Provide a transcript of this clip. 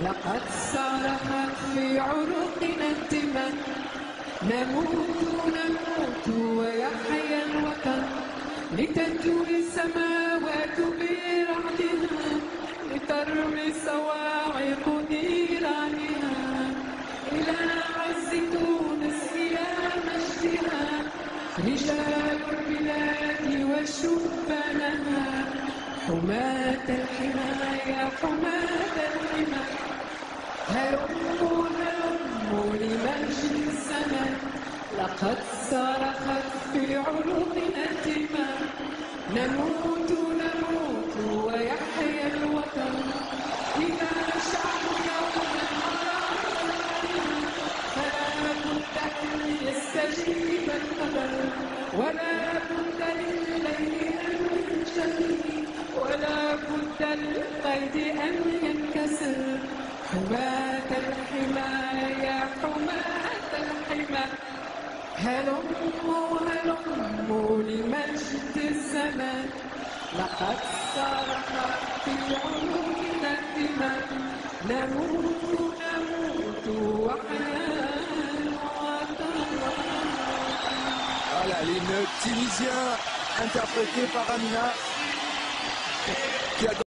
لقد صرخت في عروقنا الدماء، نموت ويحيا الوطن، لتنجو السماوات برعدها، لترمي الصواعق نيرانها إلى عز تونس إلى مجدها، رجال البلاد وشبانها، حماة الحمى يا حماة الحمى، هلموا هلموا لمجد السماء، لقد صرخت في عروقنا الدماء، نموت ويحيا الوطن، إذا شعب يوما فلا بد أن يستجيب الخبر، ولا بد للليل أن ينشغل، ولا بد للقيد أن ينكسر، حماة الحمى يا حماة الحمى، هلموا هلموا لمجد الزمان، لقد صرخت في عيوننا الدماء، نموت وحيا الوطن. Voilà, l'hymne tunisien interprété par Amina qui a